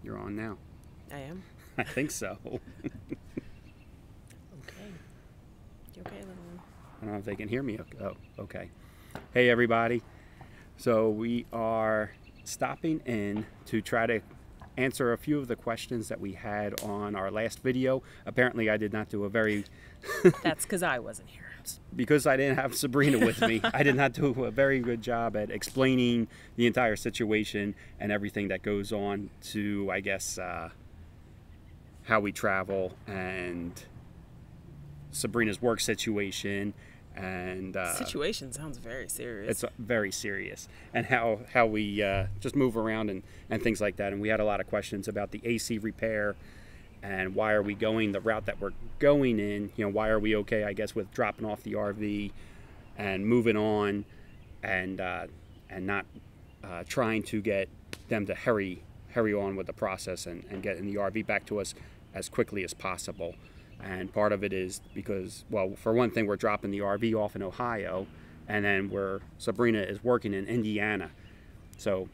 You're on now. I am? I think so. Okay. You okay, little one? I don't know if they can hear me. Oh, okay. Hey, everybody. So we are stopping in to try to answer a few of the questions that we had on our last video. Apparently, I did not do a very... That's because I wasn't here. Because I didn't have Sabrina with me, I did not do a very good job at explaining the entire situation and everything that goes on to, I guess, how we travel and Sabrina's work situation. And Situation sounds very serious. it's very serious. And how we just move around and things like that. And we had a lot of questions about the AC repair and why are we going the route that we're going in. You know, why are we okay, I guess, with dropping off the RV and moving on and not trying to get them to hurry on with the process and getting the RV back to us as quickly as possible. And part of it is because, well, for one thing, we're dropping the RV off in Ohio, and then Sabrina is working in Indiana. So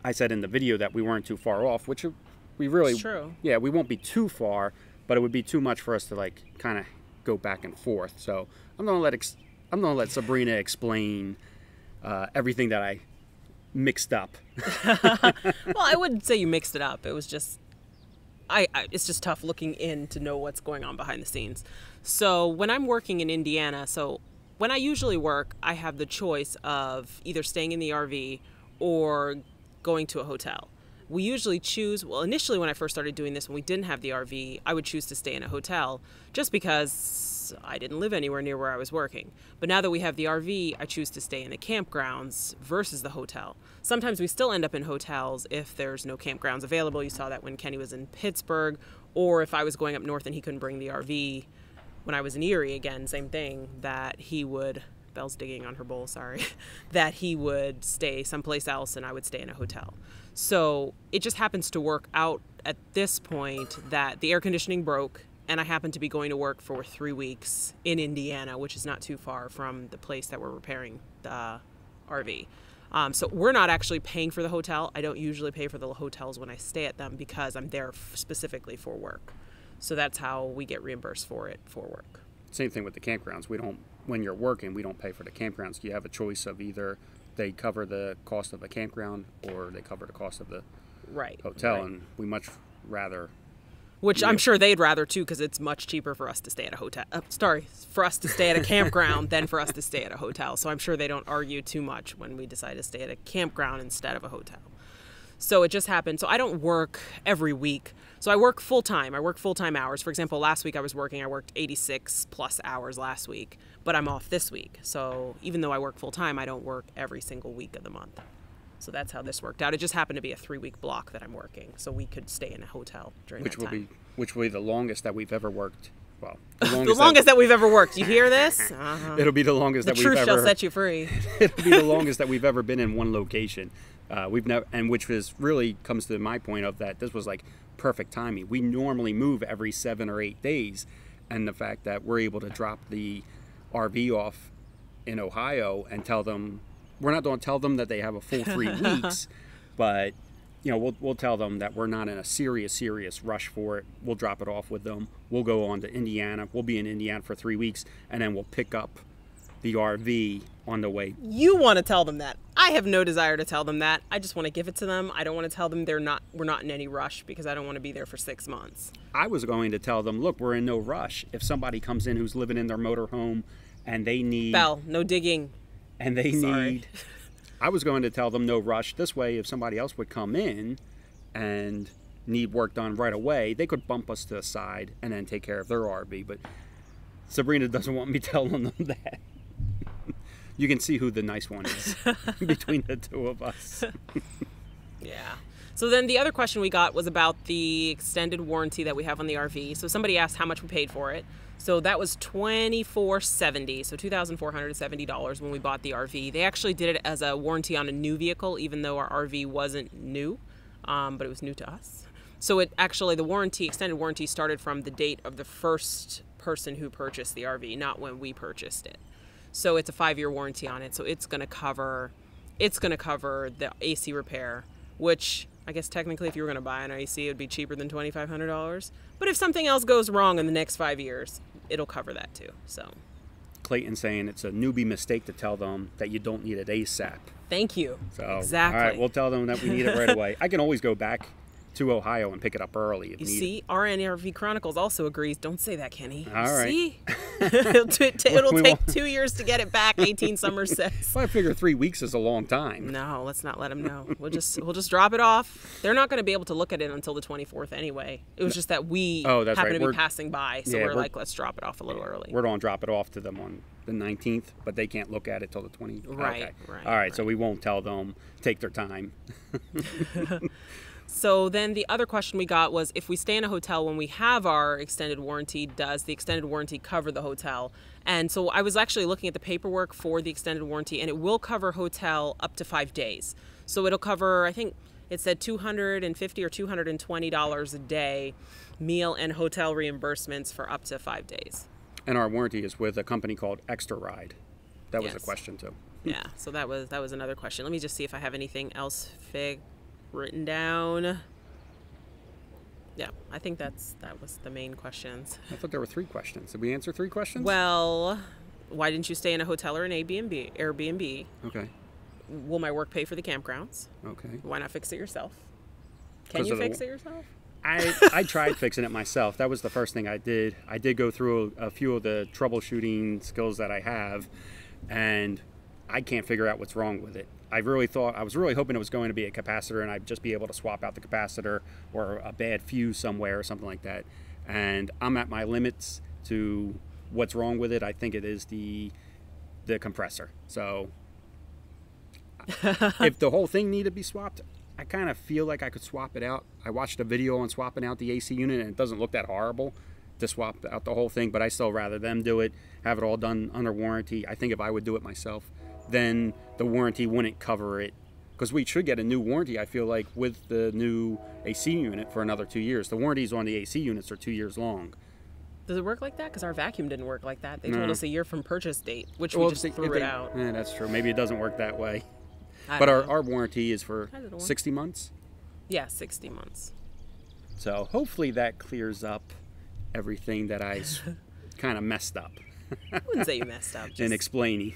I said in the video that we weren't too far off, which we really, It's true. Yeah, we won't be too far, but it would be too much for us to like kind of go back and forth. So I'm gonna let Sabrina explain everything that I mixed up. Well, I wouldn't say you mixed it up. It was just, it's just tough looking in to know what's going on behind the scenes. So when I'm working in Indiana, so when I usually work, I have the choice of either staying in the RV or going to a hotel. We usually choose, well, initially when I first started doing this, when we didn't have the RV, I would choose to stay in a hotel just because I didn't live anywhere near where I was working. But now that we have the RV, I choose to stay in the campgrounds versus the hotel. Sometimes we still end up in hotels if there's no campgrounds available. You saw that when Kenny was in Pittsburgh, or if I was going up north and he couldn't bring the RV. When I was in Erie, again, same thing, that he would, Belle's digging on her bowl, sorry, that he would stay someplace else and I would stay in a hotel. So it just happens to work out at this point that the air conditioning broke and I happened to be going to work for 3 weeks in Indiana, which is not too far from the place that we're repairing the RV. So we're not actually paying for the hotel. I don't usually pay for the hotels when I stay at them because I'm there specifically for work. So that's how we get reimbursed for it for work. Same thing with the campgrounds. When you're working, we don't pay for the campgrounds. You have a choice of either they cover the cost of the campground or they cover the cost of the hotel. Right. And we much rather... Which I'm sure they'd rather too, because it's much cheaper for us to stay at a hotel. For us to stay at a campground than for us to stay at a hotel. So I'm sure they don't argue too much when we decide to stay at a campground instead of a hotel. So it just happened. So I don't work every week. So I work full time. I work full time hours. For example, last week I worked 86 plus hours last week, but I'm off this week. So even though I work full time, I don't work every single week of the month. So that's how this worked out. It just happened to be a 3-week block that I'm working, so we could stay in a hotel during that time. Which will be the longest that we've ever worked. Well, the longest that we've ever worked. You hear this? Uh-huh. It'll be the longest that we've ever... The truth shall set you free. It'll be the longest that we've ever been in one location. We've never, and which is really comes to my point of that this was like perfect timing. We normally move every 7 or 8 days, and the fact that we're able to drop the RV off in Ohio and tell them... We're not going to tell them that they have a full 3 weeks, but you know we'll tell them that we're not in a serious rush for it. We'll drop it off with them. We'll go on to Indiana. We'll be in Indiana for 3 weeks, and then we'll pick up the RV on the way. You want to tell them that. I have no desire to tell them that. I just want to give it to them. I don't want to tell them we're not in any rush because I don't want to be there for 6 months. I was going to tell them, look, we're in no rush. If somebody comes in who's living in their motorhome and they need... Belle, no digging. And they need... I was going to tell them no rush. This way, if somebody else would come in and need work done right away, they could bump us to the side and then take care of their RV. But Sabrina doesn't want me telling them that. You can see who the nice one is between the two of us. Yeah. So then the other question we got was about the extended warranty that we have on the RV. So somebody asked how much we paid for it. So that was $2,470, so $2,470 when we bought the RV. They actually did it as a warranty on a new vehicle, even though our RV wasn't new, but it was new to us. So it actually, the extended warranty started from the date of the first person who purchased the RV, not when we purchased it. So it's a 5-year warranty on it. So it's going to cover the AC repair, which I guess technically if you were going to buy an AC, it would be cheaper than $2,500. But if something else goes wrong in the next 5 years, it'll cover that too. So Clayton saying it's a newbie mistake to tell them that you don't need it ASAP. thank you. So exactly. All right, we'll tell them that we need it right away. I can always go back to Ohio and pick it up early if You needed. see, RNRV Chronicles also agrees. Don't say that, Kenny. All right. See? It'll We take won't- 2 years to get it back, 18 Summer says. Well, I figure 3 weeks is a long time. No, let's not let them know. We'll just drop it off. They're not going to be able to look at it until the 24th anyway. It was just that we Oh, that's happen right. to be We're- passing by, so yeah, we're we're- like, let's drop it off a little early. We're going to drop it off to them on the 19th, but they can't look at it till the 20th. Right, Okay. right, All right, so right. we won't tell them. Take their time. So then the other question we got was, if we stay in a hotel when we have our extended warranty, does the extended warranty cover the hotel? And so I was actually looking at the paperwork for the extended warranty, and it will cover hotel up to 5 days. So it'll cover, I think it said $250 or $220 a day, meal and hotel reimbursements for up to 5 days. And our warranty is with a company called Extra Ride. That was a Yes. question too. Yeah, so that was another question. Let me just see if I have anything else written down. Yeah, I think that was the main questions. I thought there were 3 questions. Did we answer 3 questions? Well, why didn't you stay in a hotel or an Airbnb? Okay. Will my work pay for the campgrounds? Okay. Why not fix it yourself? Can 'Cause you of the- fix it yourself? I tried fixing it myself. That was the first thing I did. I did go through a few of the troubleshooting skills that I have, and I can't figure out what's wrong with it. I was really hoping it was going to be a capacitor and I'd just be able to swap out the capacitor or a bad fuse somewhere or something like that. And I'm at my limits to what's wrong with it. I think it is the compressor. So if the whole thing needed to be swapped, I kind of feel like I could swap it out. I watched a video on swapping out the AC unit and it doesn't look that horrible to swap out the whole thing, but I still rather them do it, have it all done under warranty. I think if I would do it myself, then the warranty wouldn't cover it, because we should get a new warranty, I feel like, with the new AC unit for another 2 years. The warranties on the AC units are 2 years long. Does it work like that? Because our vacuum didn't work like that. They told No. us a year from purchase date, which Well, we just threw it out. Yeah, that's true. Maybe it doesn't work that way. I But don't know. our warranty is for I don't know. 60 months. Yeah, 60 months. So hopefully that clears up everything that I kind of messed up I wouldn't say you messed up. in Just, explaining.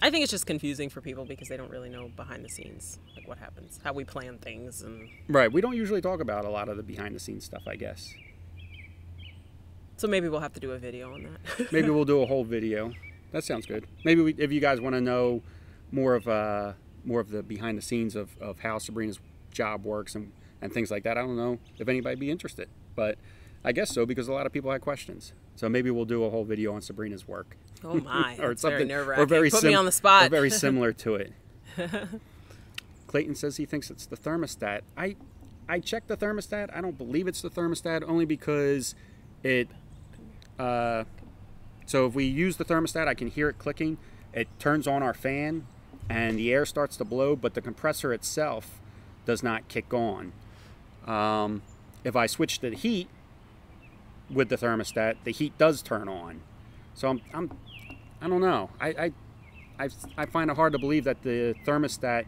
I think it's just confusing for people because they don't really know behind the scenes, like what happens, how we plan things, and Right. We don't usually talk about a lot of the behind the scenes stuff, I guess. so maybe we'll have to do a video on that. Maybe we'll do a whole video. That sounds good. Maybe if you guys want to know more of the behind the scenes of how Sabrina's job works and things like that, I don't know if anybody be interested, but I guess so, because a lot of people had questions. So maybe we'll do a whole video on Sabrina's work. Oh my, or that's something, very nerve-wracking. or very Put me on the spot. or very similar to it. Clayton says he thinks it's the thermostat. I checked the thermostat. I don't believe it's the thermostat, only because it. So if we use the thermostat, I can hear it clicking. It turns on our fan, and the air starts to blow, but the compressor itself does not kick on. If I switch to the heat with the thermostat, the heat does turn on. So I don't know. I find it hard to believe that the thermostat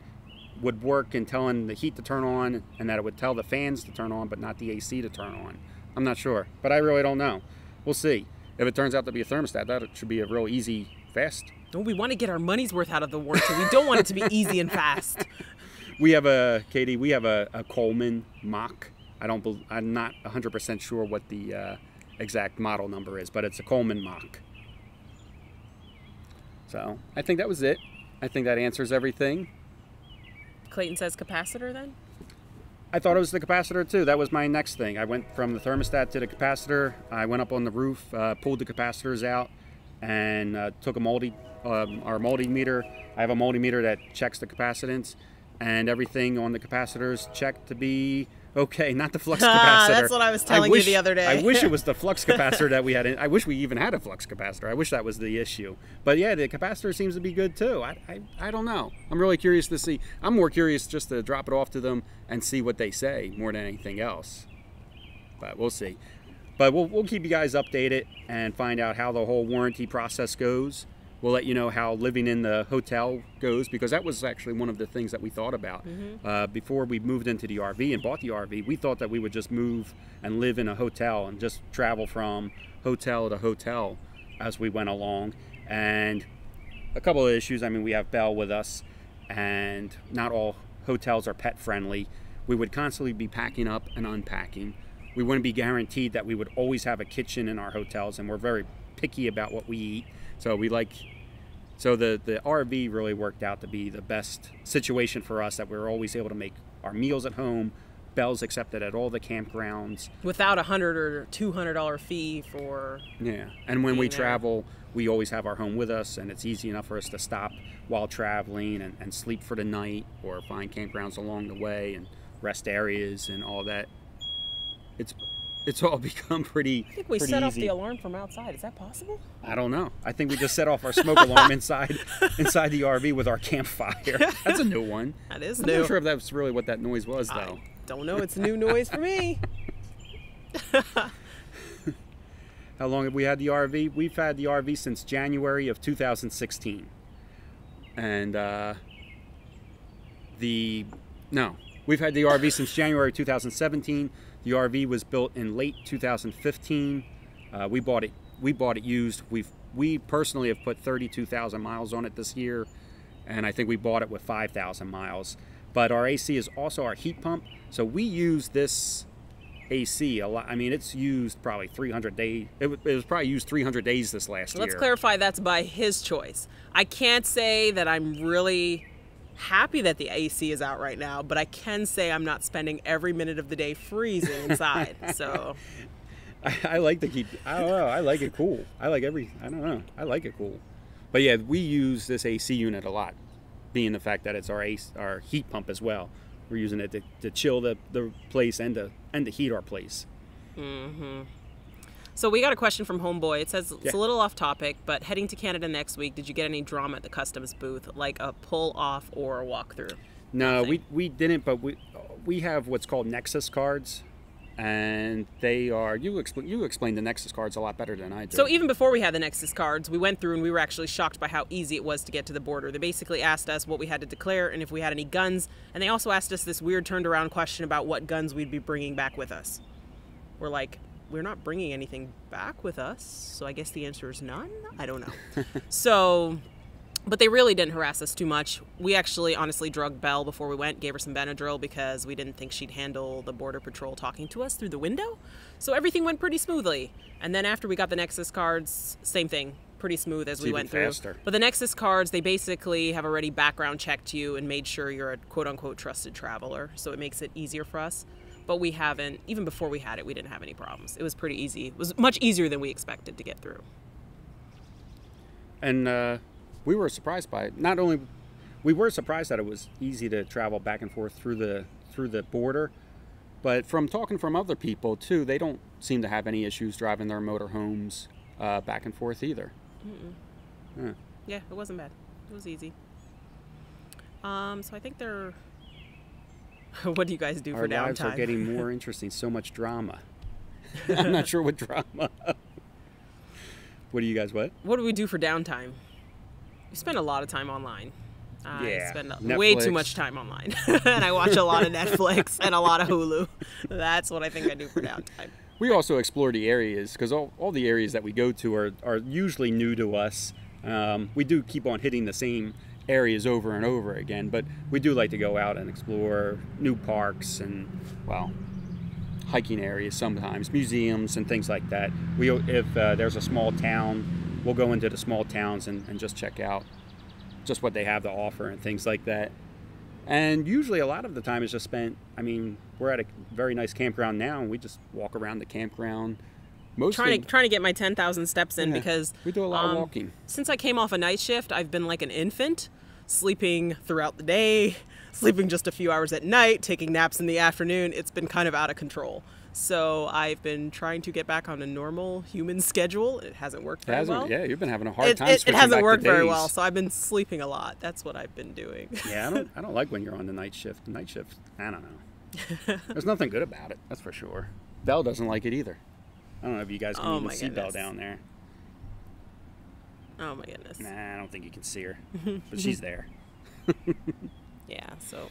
would work in telling the heat to turn on, and that it would tell the fans to turn on, but not the AC to turn on. I'm not sure, but I really don't know. We'll see. If it turns out to be a thermostat, that should be a real easy, fast. No, we want to get our money's worth out of the warranty. We don't want it to be easy and fast. We have Katie, we have a Coleman Mach. I'm not 100% sure what the exact model number is, but it's a Coleman Mach. So I think that was it. I think that answers everything. Clayton says capacitor then? I thought it was the capacitor too. That was my next thing. I went from the thermostat to the capacitor. I went up on the roof, pulled the capacitors out, and took our multimeter. I have a multimeter that checks the capacitance, and everything on the capacitors checked to be okay. Not the flux capacitor. That's what I was telling you the other day. I wish it was the flux capacitor that we had. I wish we even had a flux capacitor. I wish that was the issue. But yeah, the capacitor seems to be good too. I don't know. I'm really curious to see. I'm more curious just to drop it off to them and see what they say more than anything else. But we'll see. But we'll keep you guys updated and find out how the whole warranty process goes. We'll let you know how living in the hotel goes, because that was actually one of the things that we thought about. Before we moved into the RV and bought the RV, we thought that we would just move and live in a hotel and just travel from hotel to hotel as we went along. And a couple of issues. I mean, we have Belle with us, and not all hotels are pet friendly. We would constantly be packing up and unpacking. We wouldn't be guaranteed that we would always have a kitchen in our hotels, and we're very picky about what we eat. So the RV really worked out to be the best situation for us, that we were always able to make our meals at home. Belle's accepted at all the campgrounds without $100 or $200 fee for. Yeah, and when we travel, we always have our home with us, and it's easy enough for us to stop while traveling and sleep for the night, or find campgrounds along the way and rest areas and all that. It's all become pretty. I think we set off the alarm from outside. Is that possible? I don't know. I think we just set off our smoke alarm inside the RV with our campfire. That's a new one. That is new. I'm not sure if that's really what that noise was, though. I don't know. It's a new noise for me. How long have we had the RV? We've had the RV since January of 2016. And we've had the RV since January 2017. The RV was built in late 2015. We bought it used. We personally have put 32,000 miles on it this year, and I think we bought it with 5,000 miles. But our AC is also our heat pump, so we use this AC a lot. I mean, it's used probably 300 days. It was probably used 300 days this last year. Let's clarify that's by his choice. I can't say that I'm really happy that the AC is out right now, but I can say I'm not spending every minute of the day freezing inside. So I like to keep, I don't know, I like it cool. I like it cool. But yeah, we use this AC unit a lot, being the fact that it's our heat pump as well. We're using it to chill the place and to heat our place. So we got a question from Homeboy. It says, it's a little off topic, but heading to Canada next week, did you get any drama at the customs booth, like a pull-off or a walkthrough? No, we didn't, but we have what's called Nexus cards, and they are, you explain the Nexus cards a lot better than I do. So even before we had the Nexus cards, we went through and we were actually shocked by how easy it was to get to the border. They basically asked us what we had to declare and if we had any guns, and they also asked us this weird turned around question about what guns we'd be bringing back with us. We're like, we're not bringing anything back with us, so I guess the answer is none? I don't know. But they really didn't harass us too much. We actually honestly drugged Belle before we went, gave her some Benadryl because we didn't think she'd handle the Border Patrol talking to us through the window. So everything went pretty smoothly. And then after we got the Nexus cards, same thing, pretty smooth as we went through. Faster. But the Nexus cards, they basically have already background checked you and made sure you're a quote-unquote trusted traveler, so it makes it easier for us. But we haven't, even before we had it, we didn't have any problems. It was pretty easy. It was much easier than we expected to get through. And we were surprised by it. Not only, we were surprised that it was easy to travel back and forth through the border, but from talking from other people too, they don't seem to have any issues driving their motorhomes back and forth either. Yeah, it wasn't bad. It was easy. So I think they're... What do you guys do for downtime? Our lives are getting more interesting. So much drama. I'm not sure what drama. What do you guys, what? What do we do for downtime? We spend a lot of time online. I spend Netflix. Way too much time online. And I watch a lot of Netflix and a lot of Hulu. That's what I think I do for downtime. We also explore the areas, because all the areas that we go to are usually new to us. We do keep on hitting the same areas over and over again, but we do like to go out and explore new parks and, well, hiking areas sometimes, museums and things like that. If there's a small town, we'll go into the small towns and just check out just what they have to offer and things like that. And usually a lot of the time is just spent, I mean, we're at a very nice campground now, and we just walk around the campground. Trying to get my 10,000 steps in, because we do a lot of walking. Since I came off a night shift, I've been like an infant, sleeping throughout the day, sleeping just a few hours at night, taking naps in the afternoon. It's been kind of out of control. So I've been trying to get back on a normal human schedule. It hasn't worked very well. Yeah, you've been having a hard time switching back to days. It hasn't worked very well, so I've been sleeping a lot. That's what I've been doing. Yeah, I don't like when you're on the night shift. The night shift, I don't know. There's nothing good about it, that's for sure. Belle doesn't like it either. I don't know if you guys can even see Belle down there. Oh my goodness. Nah, I don't think you can see her, but she's there. Yeah, so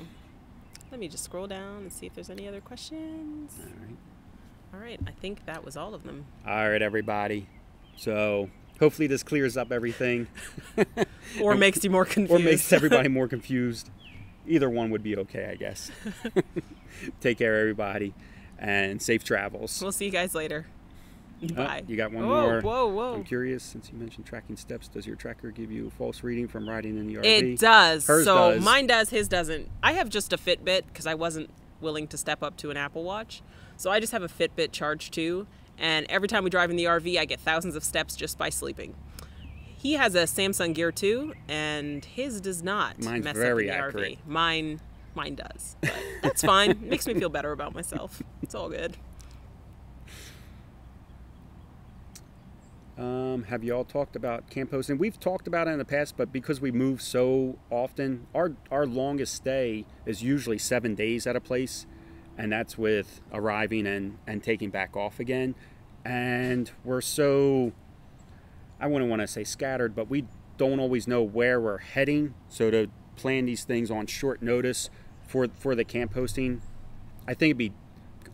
let me just scroll down and see if there's any other questions. All right. All right, I think that was all of them. All right, everybody. So hopefully this clears up everything. Or makes you more confused. Or makes everybody more confused. Either one would be okay, I guess. Take care, everybody, and safe travels. We'll see you guys later. Bye. You got one Whoa, more. whoa. I'm curious, since you mentioned tracking steps, does your tracker give you a false reading from riding in the RV? It does. Hers so does. mine does, his doesn't. I have just a Fitbit because I wasn't willing to step up to an Apple Watch. So I just have a Fitbit Charge 2, and every time we drive in the RV, I get thousands of steps just by sleeping. He has a Samsung Gear 2, and his does not Mine's mess very up in the accurate. RV. Mine does. But that's fine. Makes me feel better about myself. It's all good. Have you all talked about camp hosting? We've talked about it in the past, but because we move so often, our longest stay is usually 7 days at a place, and that's with arriving and taking back off again. And we're so, I wouldn't want to say scattered, but we don't always know where we're heading. So to plan these things on short notice for the camp hosting, I think it'd be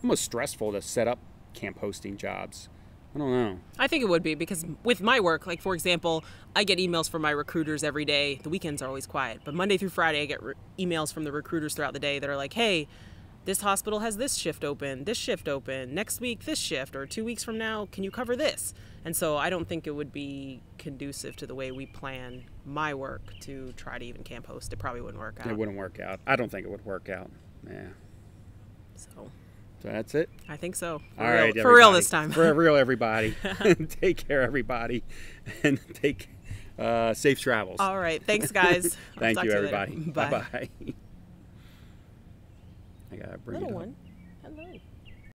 almost stressful to set up camp hosting jobs. I don't know. I think it would be because with my work, like for example, I get emails from my recruiters every day. The weekends are always quiet, but Monday through Friday I get emails from the recruiters throughout the day that are like, hey, this hospital has this shift open, next week this shift, or 2 weeks from now, can you cover this? And so I don't think it would be conducive to the way we plan my work to try to even camp host. It probably wouldn't work out. It wouldn't work out. I don't think it would work out. Yeah. So that's it. I think so. All right, for real this time. For real, everybody. Take care, everybody, and take safe travels. All right. Thanks, guys. Thank Talk you, to everybody. Bye. Bye-bye. I gotta bring Little it up. one. Hello.